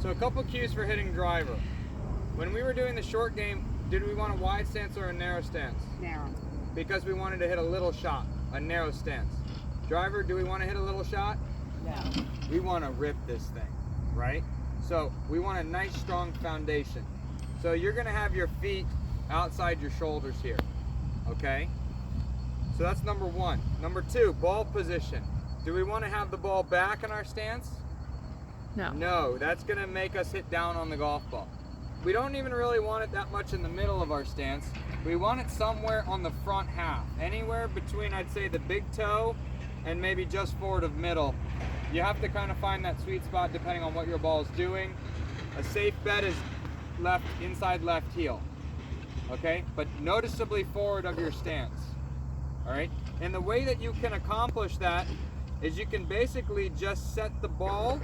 So a couple cues for hitting driver. When we were doing the short game, did we want a wide stance or a narrow stance? Narrow. Because we wanted to hit a little shot, a narrow stance. Driver, do we want to hit a little shot? No. We want to rip this thing, right? So we want a nice strong foundation. So you're going to have your feet outside your shoulders here, okay? So that's number one. Number two, ball position. Do we want to have the ball back in our stance? No. No, that's going to make us hit down on the golf ball. We don't even really want it that much in the middle of our stance. We want it somewhere on the front half, anywhere between, I'd say, the big toe and maybe just forward of middle. You have to kind of find that sweet spot depending on what your ball is doing. A safe bet is left, inside left heel, okay? But noticeably forward of your stance, all right? And the way that you can accomplish that is you can basically just set the ball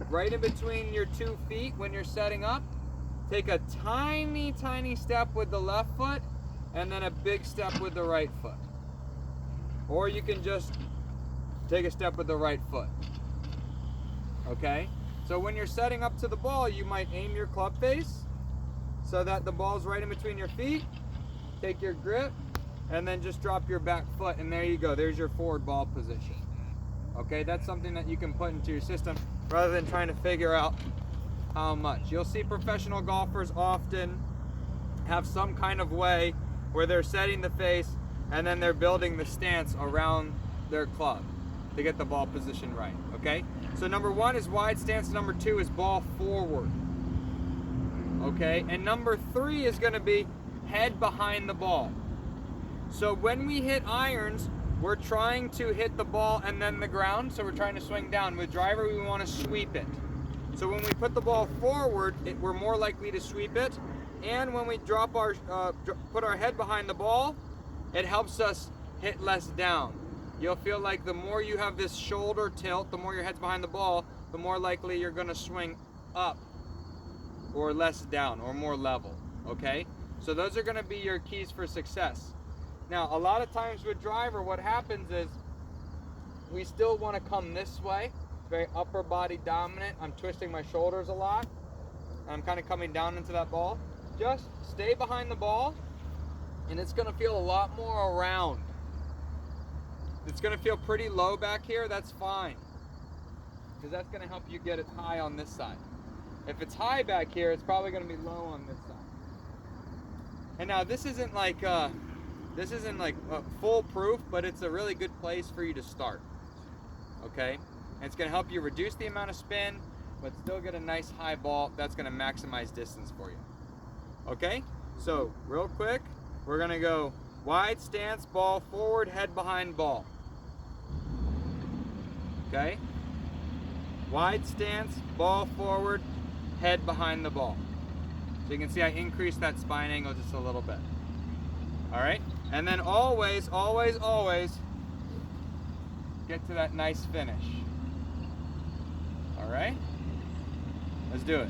right in between your 2 feet when you're setting up. Take a tiny, tiny step with the left foot and then a big step with the right foot. Or you can just take a step with the right foot. Okay? So when you're setting up to the ball, you might aim your club face so that the ball's right in between your feet. Take your grip and then just drop your back foot, and there you go. There's your forward ball position. Okay? That's something that you can put into your system rather than trying to figure out how much. You'll see professional golfers often have some kind of way where they're setting the face and then they're building the stance around their club to get the ball position right, okay? So number one is wide stance, number two is ball forward, okay? And number three is gonna be head behind the ball. So when we hit irons, we're trying to hit the ball and then the ground, so we're trying to swing down. With driver, we wanna sweep it. So when we put the ball forward, we're more likely to sweep it. And when we drop our, put our head behind the ball, it helps us hit less down. You'll feel like the more you have this shoulder tilt, the more your head's behind the ball, the more likely you're gonna swing up or less down or more level, okay? So those are gonna be your keys for success. Now, a lot of times with driver, what happens is we still wanna come this way. Very upper body dominant. I'm twisting my shoulders a lot. I'm kind of coming down into that ball. Just stay behind the ball and it's going to feel a lot more around. It's going to feel pretty low back here. That's fine, because that's going to help you get it high on this side. If it's high back here, it's probably going to be low on this side. And now this isn't like foolproof, but it's a really good place for you to start. Okay? And it's going to help you reduce the amount of spin, but still get a nice high ball that's going to maximize distance for you. Okay? So, real quick, we're going to go wide stance, ball forward, head behind ball. Okay? Wide stance, ball forward, head behind the ball. So you can see I increased that spine angle just a little bit. Alright? And then always, always, always get to that nice finish. All right, let's do it.